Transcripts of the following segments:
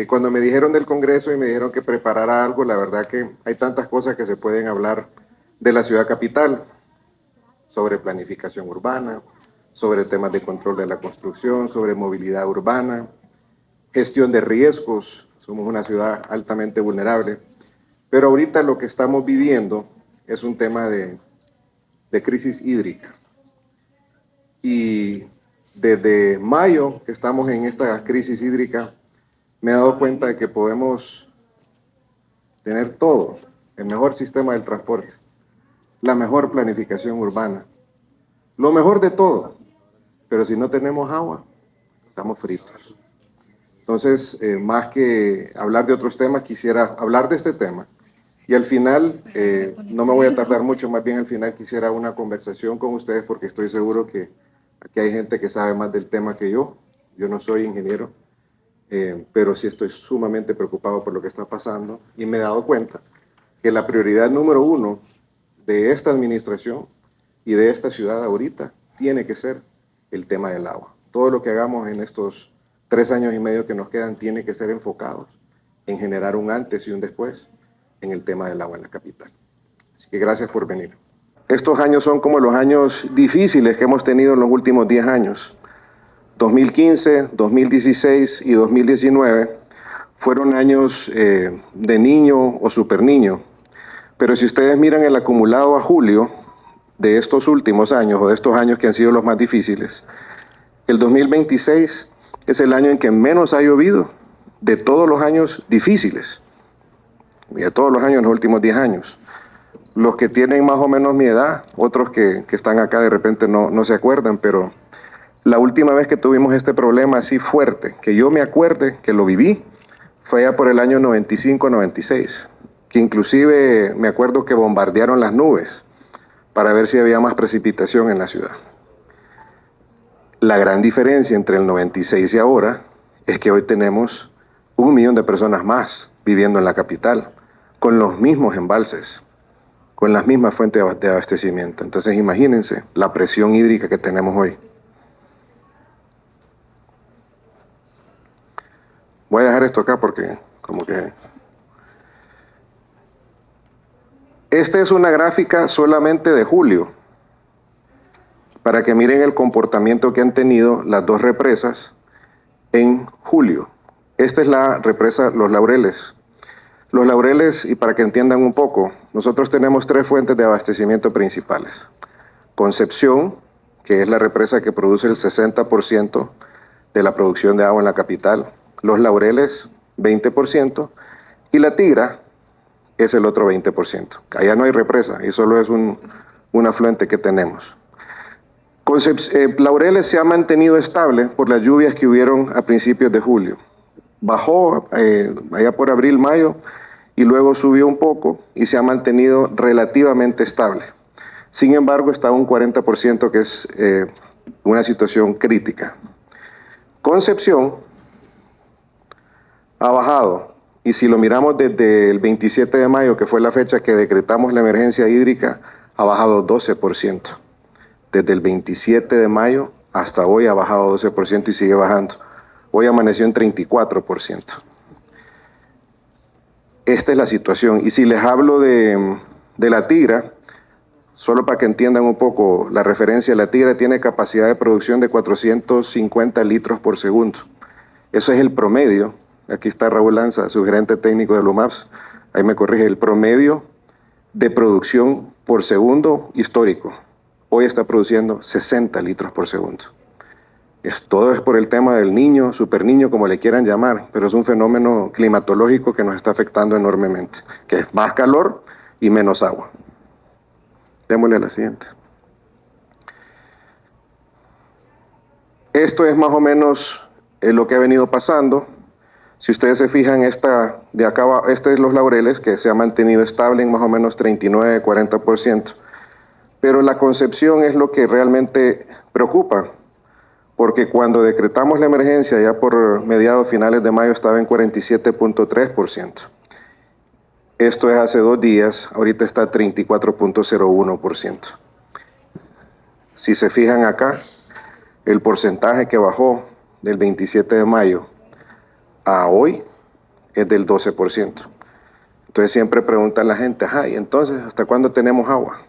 Cuando me dijeron del Congreso y me dijeron que preparara algo, la verdad que hay tantas cosas que se pueden hablar de la ciudad capital, sobre planificación urbana, sobre temas de control de la construcción, sobre movilidad urbana, gestión de riesgos. Somos una ciudad altamente vulnerable. Pero ahorita lo que estamos viviendo es un tema de crisis hídrica. Y desde mayo que estamos en esta crisis hídrica, me he dado cuenta de que podemos tener todo, el mejor sistema del transporte, la mejor planificación urbana, lo mejor de todo, pero si no tenemos agua, estamos fritos. Entonces, más que hablar de otros temas, quisiera hablar de este tema. Y al final, no me voy a tardar mucho, más bien al final quisiera una conversación con ustedes porque estoy seguro que aquí hay gente que sabe más del tema que yo. Yo no soy ingeniero, pero sí estoy sumamente preocupado por lo que está pasando y me he dado cuenta que la prioridad número uno de esta administración y de esta ciudad ahorita tiene que ser el tema del agua. Todo lo que hagamos en estos 3 años y medio que nos quedan tiene que ser enfocados en generar un antes y un después en el tema del agua en la capital. Así que gracias por venir. Estos años son como los años difíciles que hemos tenido en los últimos 10 años. 2015, 2016 y 2019 fueron años de niño o super niño. Pero si ustedes miran el acumulado a julio de estos últimos años o de estos años que han sido los más difíciles, el 2026 es el año en que menos ha llovido de todos los años difíciles, de todos los años en los últimos 10 años. Los que tienen más o menos mi edad, otros que están acá de repente no se acuerdan, pero la última vez que tuvimos este problema así fuerte, que yo me acuerde que lo viví, fue ya por el año 95-96, que inclusive me acuerdo que bombardearon las nubes para ver si había más precipitación en la ciudad. La gran diferencia entre el 96 y ahora es que hoy tenemos 1 millón de personas más viviendo en la capital, con los mismos embalses, con las mismas fuentes de abastecimiento. Entonces imagínense la presión hídrica que tenemos hoy. Voy a dejar esto acá porque como que... Esta es una gráfica solamente de julio, para que miren el comportamiento que han tenido las dos represas en julio. Esta es la represa Los Laureles. Los Laureles, y para que entiendan un poco, nosotros tenemos 3 fuentes de abastecimiento principales. Concepción, que es la represa que produce el 60% de la producción de agua en la capital. Los Laureles, 20%. Y La Tigra es el otro 20%. Allá no hay represa, y solo es un afluente que tenemos. Laureles se ha mantenido estable por las lluvias que hubieron a principios de julio. Bajó allá por abril, mayo, y luego subió un poco y se ha mantenido relativamente estable. Sin embargo, está a un 40%, que es una situación crítica. Concepción ha bajado, y si lo miramos desde el 27 de mayo, que fue la fecha que decretamos la emergencia hídrica, ha bajado 12%. Desde el 27 de mayo hasta hoy ha bajado 12% y sigue bajando. Hoy amaneció en 34%. Esta es la situación. Y si les hablo de La Tigra, solo para que entiendan un poco la referencia, La Tigra tiene capacidad de producción de 450 litros por segundo. Eso es el promedio. Aquí está Raúl Lanza, su gerente técnico de LUMAPS. Ahí me corrige, el promedio de producción por segundo histórico. Hoy está produciendo 60 litros por segundo. Todo es por el tema del niño, super niño, como le quieran llamar, pero es un fenómeno climatológico que nos está afectando enormemente, que es más calor y menos agua. Démosle a la siguiente. Esto es más o menos lo que ha venido pasando. Si ustedes se fijan, esta de acá, este es Los Laureles, que se ha mantenido estable en más o menos 39-40%. Pero la Concepción es lo que realmente preocupa, porque cuando decretamos la emergencia, ya por mediados finales de mayo, estaba en 47.3%. Esto es hace 2 días, ahorita está 34.01%. Si se fijan acá, el porcentaje que bajó del 27 de mayo a hoy es del 12%. Entonces siempre preguntan la gente, ajá, ¿y entonces hasta cuándo tenemos agua?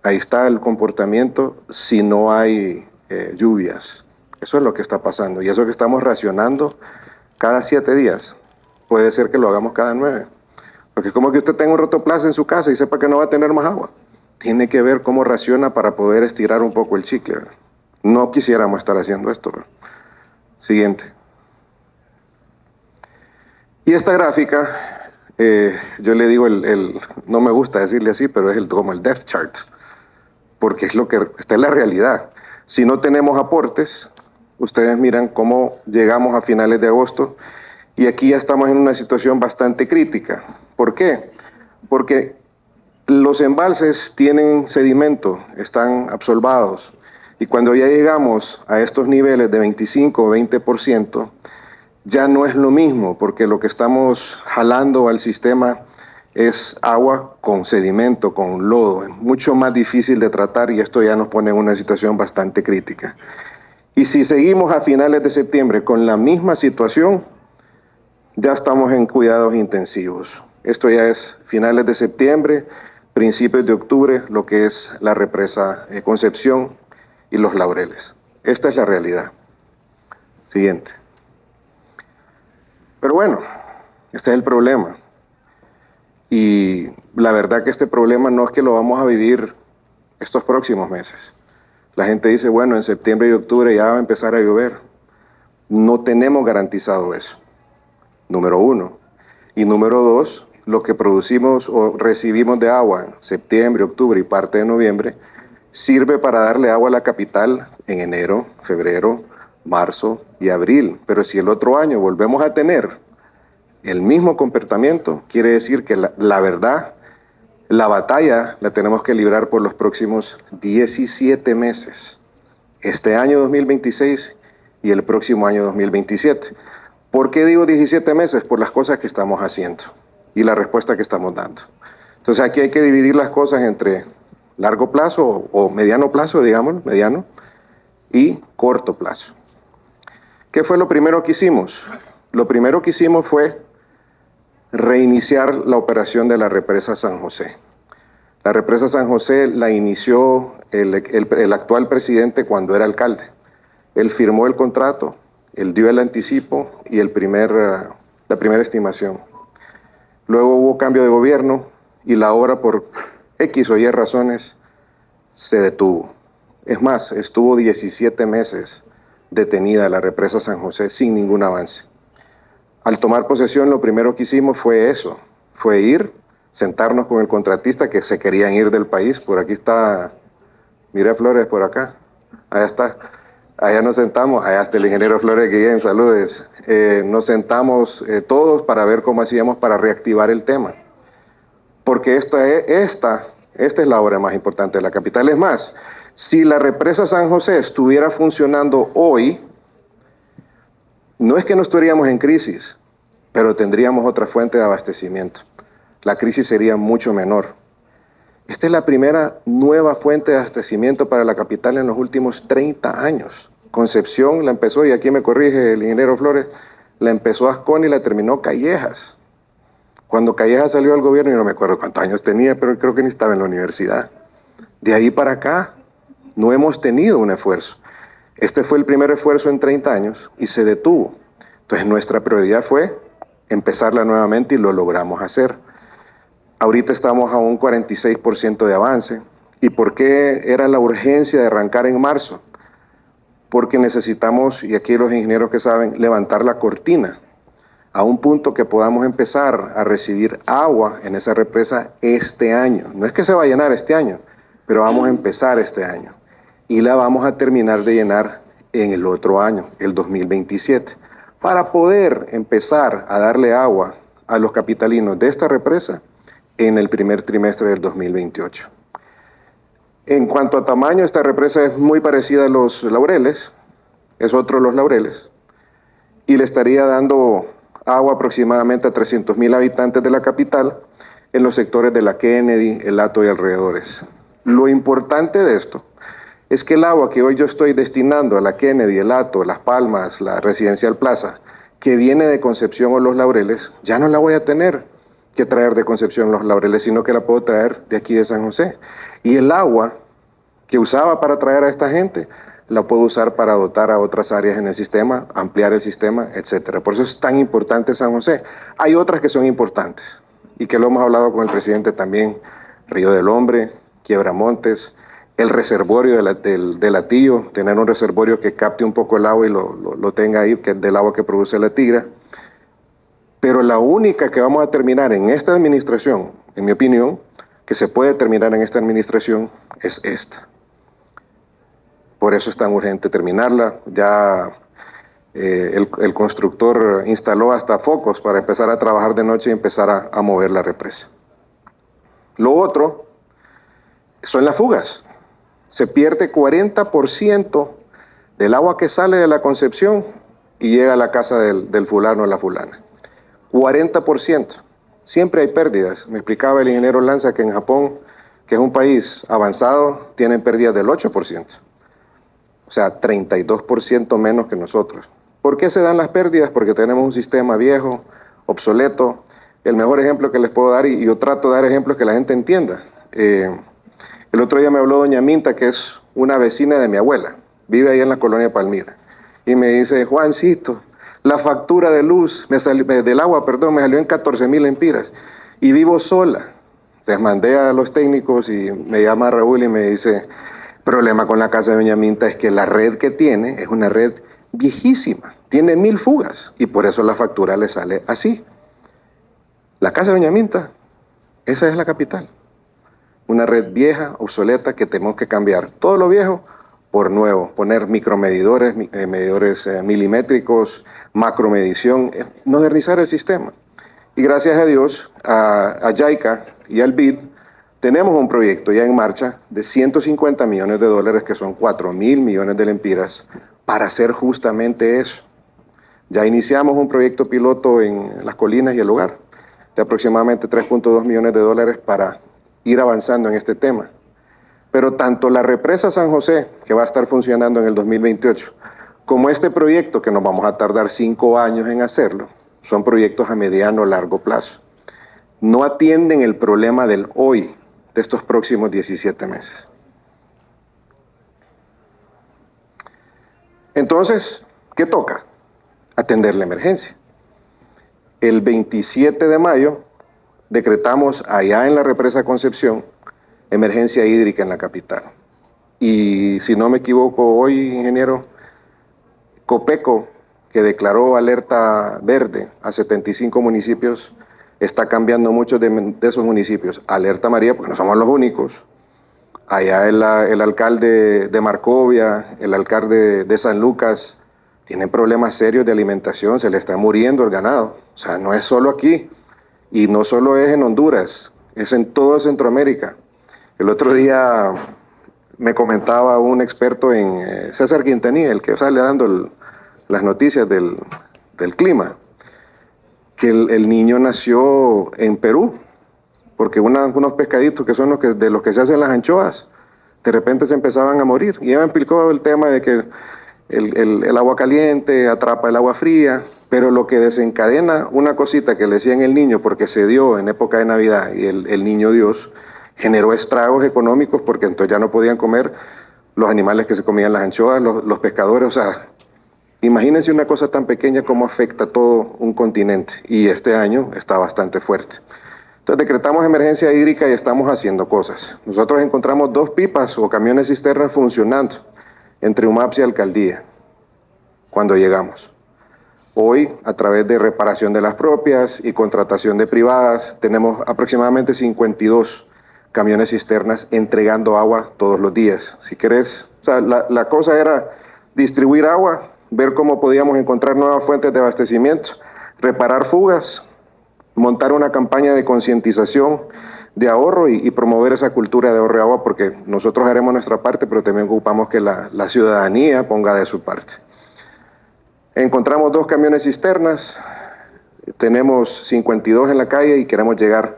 Ahí está el comportamiento si no hay lluvias. Eso es lo que está pasando. Y eso que estamos racionando cada 7 días. Puede ser que lo hagamos cada 9. Porque es como que usted tenga un rotoplaza en su casa y sepa que no va a tener más agua. Tiene que ver cómo raciona para poder estirar un poco el chicle, ¿verdad? No quisiéramos estar haciendo esto, ¿verdad? Siguiente. Y esta gráfica, yo le digo, no me gusta decirle así, pero es como el death chart, porque es lo que está en la realidad. Si no tenemos aportes, ustedes miran cómo llegamos a finales de agosto y aquí ya estamos en una situación bastante crítica. ¿Por qué? Porque los embalses tienen sedimento, están absolvados, y cuando ya llegamos a estos niveles de 25 o 20%, ya no es lo mismo, porque lo que estamos jalando al sistema es agua con sedimento, con lodo. Es mucho más difícil de tratar y esto ya nos pone en una situación bastante crítica. Y si seguimos a finales de septiembre con la misma situación, ya estamos en cuidados intensivos. Esto ya es finales de septiembre, principios de octubre, lo que es la represa Concepción y Los Laureles. Esta es la realidad. Siguiente. Pero bueno, este es el problema. Y la verdad que este problema no es que lo vamos a vivir estos próximos meses. La gente dice, bueno, en septiembre y octubre ya va a empezar a llover. No tenemos garantizado eso, número uno. Y número dos, lo que producimos o recibimos de agua en septiembre, octubre y parte de noviembre sirve para darle agua a la capital en enero, febrero, marzo y abril. Pero si el otro año volvemos a tener el mismo comportamiento, quiere decir que la verdad, la batalla la tenemos que librar por los próximos 17 meses. Este año 2026 y el próximo año 2027. ¿Por qué digo 17 meses? Por las cosas que estamos haciendo y la respuesta que estamos dando. Entonces aquí hay que dividir las cosas entre largo plazo o mediano plazo, digamos, mediano, y corto plazo. ¿Qué fue lo primero que hicimos? Lo primero que hicimos fue reiniciar la operación de la represa San José. La represa San José la inició el actual presidente cuando era alcalde. Él firmó el contrato, él dio el anticipo y la primera estimación. Luego hubo cambio de gobierno y la obra por X o Y razones se detuvo. Es más, estuvo 17 meses detenida la represa San José sin ningún avance. Al tomar posesión, lo primero que hicimos fue eso, fue ir, sentarnos con el contratista que se querían ir del país. Por aquí está, mire Flores, por acá, allá está. Allá nos sentamos, allá está el ingeniero Flores Guillén, saludes. Nos sentamos todos para ver cómo hacíamos para reactivar el tema. Porque esta es la obra más importante de la capital. Es más, si la represa San José estuviera funcionando hoy, no es que no estaríamos en crisis, pero tendríamos otra fuente de abastecimiento. La crisis sería mucho menor. Esta es la primera nueva fuente de abastecimiento para la capital en los últimos 30 años. Concepción la empezó, y aquí me corrige el ingeniero Flores, la empezó Ascón y la terminó Callejas. Cuando Callejas salió al gobierno, yo no me acuerdo cuántos años tenía, pero creo que ni estaba en la universidad. De ahí para acá no hemos tenido un esfuerzo. Este fue el primer esfuerzo en 30 años y se detuvo. Entonces nuestra prioridad fue empezarla nuevamente y lo logramos hacer. Ahorita estamos a un 46% de avance. ¿Y por qué era la urgencia de arrancar en marzo? Porque necesitamos, y aquí los ingenieros que saben, levantar la cortina a un punto que podamos empezar a recibir agua en esa represa este año. No es que se va a llenar este año, pero vamos a empezar este año. Y la vamos a terminar de llenar en el otro año, el 2027, para poder empezar a darle agua a los capitalinos de esta represa en el primer trimestre del 2028. En cuanto a tamaño, esta represa es muy parecida a Los Laureles, es otro de Los Laureles, y le estaría dando agua aproximadamente a 300,000 habitantes de la capital en los sectores de la Kennedy, El Hato y alrededores. Lo importante de esto es que el agua que hoy yo estoy destinando a la Kennedy, El Hato, Las Palmas, la Residencial Plaza que viene de Concepción o Los Laureles, ya no la voy a tener que traer de Concepción o Los Laureles, sino que la puedo traer de aquí de San José. Y el agua que usaba para traer a esta gente, la puedo usar para dotar a otras áreas en el sistema, ampliar el sistema, etc. Por eso es tan importante San José. Hay otras que son importantes y que lo hemos hablado con el presidente también: Río del Hombre, Quiebramontes, el reservorio de Latillo, tener un reservorio que capte un poco el agua y lo tenga ahí, que es del agua que produce la Tigra. Pero la única que vamos a terminar en esta administración, en mi opinión, que se puede terminar en esta administración, es esta. Por eso es tan urgente terminarla. Ya el constructor instaló hasta focos para empezar a trabajar de noche y empezar a mover la represa. Lo otro son las fugas. Se pierde 40% del agua que sale de la Concepción y llega a la casa del fulano o la fulana. 40%. Siempre hay pérdidas. Me explicaba el ingeniero Lanza que en Japón, que es un país avanzado, tienen pérdidas del 8%. O sea, 32% menos que nosotros. ¿Por qué se dan las pérdidas? Porque tenemos un sistema viejo, obsoleto. El mejor ejemplo que les puedo dar, y yo trato de dar ejemplos que la gente entienda. El otro día me habló doña Minta, que es una vecina de mi abuela, vive ahí en la colonia Palmira, y me dice: Juancito, la factura de luz, del agua, perdón, me salió en 14,000 lempiras, y vivo sola. Les mandé a los técnicos y me llama Raúl y me dice: problema con la casa de doña Minta es que la red que tiene es una red viejísima, tiene 1000 fugas, y por eso la factura le sale así. La casa de doña Minta, esa es la capital. Una red vieja, obsoleta, que tenemos que cambiar todo lo viejo por nuevo, poner micromedidores, medidores milimétricos, macromedición, modernizar el sistema. Y gracias a Dios, a JICA y al BID, tenemos un proyecto ya en marcha de $150 millones, que son 4,000 millones de lempiras, para hacer justamente eso. Ya iniciamos un proyecto piloto en Las Colinas y El Hogar, de aproximadamente $3.2 millones para ir avanzando en este tema. Pero tanto la represa San José, que va a estar funcionando en el 2028, como este proyecto, que nos vamos a tardar 5 años en hacerlo, son proyectos a mediano o largo plazo. No atienden el problema del hoy, de estos próximos 17 meses. Entonces, ¿qué toca? Atender la emergencia. El 27 de mayo decretamos allá en la represa Concepción emergencia hídrica en la capital. Y si no me equivoco, hoy, ingeniero, Copeco, que declaró alerta verde a 75 municipios, está cambiando muchos de esos municipios. Alerta amarilla, porque no somos los únicos. Allá el alcalde de Marcovia, el alcalde de San Lucas, tienen problemas serios de alimentación, se le está muriendo el ganado. O sea, no es solo aquí, y no solo es en Honduras, es en toda Centroamérica. El otro día me comentaba un experto en César Quintanilla, el que sale dando las noticias del clima, que el niño nació en Perú, porque unos pescaditos que son de los que se hacen las anchoas, de repente se empezaban a morir. Y ella me explicó el tema de que el agua caliente atrapa el agua fría, pero lo que desencadena una cosita que le decían el niño, porque se dio en época de Navidad, y el niño Dios generó estragos económicos, porque entonces ya no podían comer los animales que se comían las anchoas, los pescadores. O sea, imagínense una cosa tan pequeña cómo afecta a todo un continente, y este año está bastante fuerte. Entonces decretamos emergencia hídrica y estamos haciendo cosas. Nosotros encontramos 2 pipas o camiones cisternas funcionando entre UMAPS y Alcaldía cuando llegamos. Hoy, a través de reparación de las propias y contratación de privadas, tenemos aproximadamente 52 camiones cisternas entregando agua todos los días. Si querés, o sea, la cosa era distribuir agua, ver cómo podíamos encontrar nuevas fuentes de abastecimiento, reparar fugas, montar una campaña de concientización, de ahorro y promover esa cultura de ahorro de agua, porque nosotros haremos nuestra parte, pero también ocupamos que la ciudadanía ponga de su parte. Encontramos 2 camiones cisternas, tenemos 52 en la calle y queremos llegar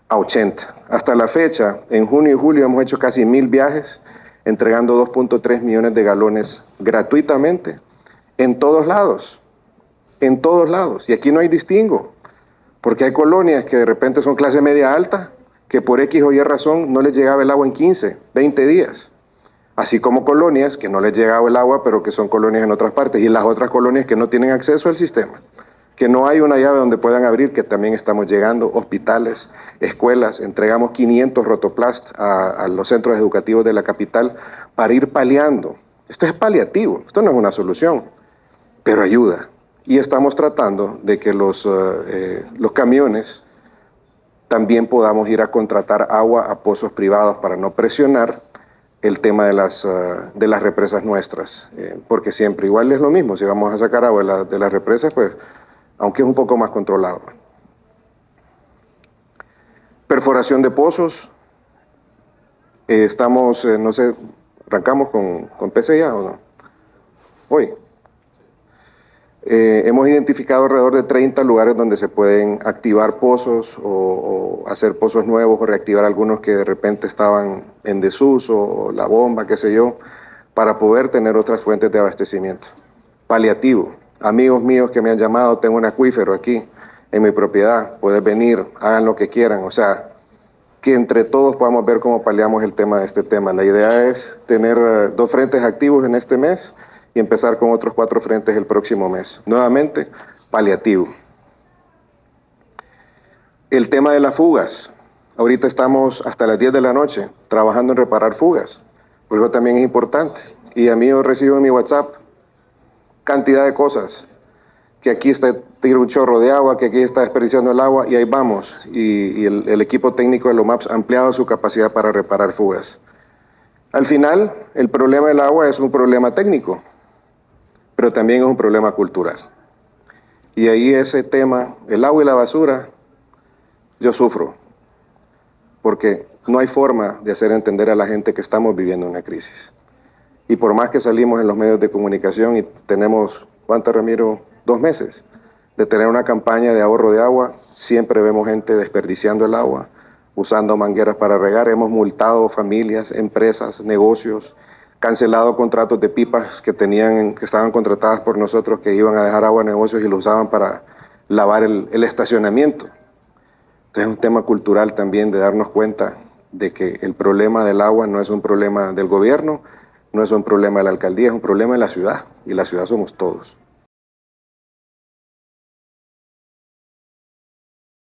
a 80. Hasta la fecha, en junio y julio hemos hecho casi 1000 viajes, entregando 2.3 millones de galones gratuitamente, en todos lados, en todos lados. Y aquí no hay distingo, porque hay colonias que de repente son clase media alta, que por X o Y razón no les llegaba el agua en 15, 20 días. Así como colonias que no les llegaba el agua, pero que son colonias en otras partes. Y las otras colonias que no tienen acceso al sistema, que no hay una llave donde puedan abrir, que también estamos llegando, hospitales, escuelas. Entregamos 500 rotoplast a los centros educativos de la capital para ir paliando. Esto es paliativo, esto no es una solución, pero ayuda. Y estamos tratando de que los camiones también podamos ir a contratar agua a pozos privados para no presionar el tema de las represas nuestras, porque siempre igual es lo mismo, si vamos a sacar agua de las represas, pues aunque es un poco más controlado. Perforación de pozos, estamos, no sé, arrancamos con PCA o no, hoy. Hemos identificado alrededor de 30 lugares donde se pueden activar pozos o hacer pozos nuevos o reactivar algunos que de repente estaban en desuso, o la bomba, qué sé yo, para poder tener otras fuentes de abastecimiento. Paliativo. Amigos míos que me han llamado, tengo un acuífero aquí en mi propiedad, puedes venir, hagan lo que quieran. O sea, que entre todos podamos ver cómo paliamos el tema de este tema. La idea es tener 2 frentes activos en este mes y empezar con otros 4 frentes el próximo mes. Nuevamente, paliativo. El tema de las fugas. Ahorita estamos hasta las 10 de la noche trabajando en reparar fugas, porque eso también es importante. Y a mí yo recibo en mi WhatsApp cantidad de cosas, que aquí está tira un chorro de agua, que aquí está desperdiciando el agua, y ahí vamos. Y el equipo técnico de LOMAPS ha ampliado su capacidad para reparar fugas. Al final, el problema del agua es un problema técnico, pero también es un problema cultural. Y ahí ese tema, el agua y la basura, yo sufro, porque no hay forma de hacer entender a la gente que estamos viviendo una crisis. Y por más que salimos en los medios de comunicación y tenemos, ¿cuánto, Ramiro? 2 meses de tener una campaña de ahorro de agua, siempre vemos gente desperdiciando el agua, usando mangueras para regar. Hemos multado familias, empresas, negocios, cancelado contratos de pipas que estaban contratadas por nosotros, que iban a dejar agua a negocios y lo usaban para lavar el estacionamiento. Entonces es un tema cultural también de darnos cuenta de que el problema del agua no es un problema del gobierno, no es un problema de la alcaldía, es un problema de la ciudad, y la ciudad somos todos.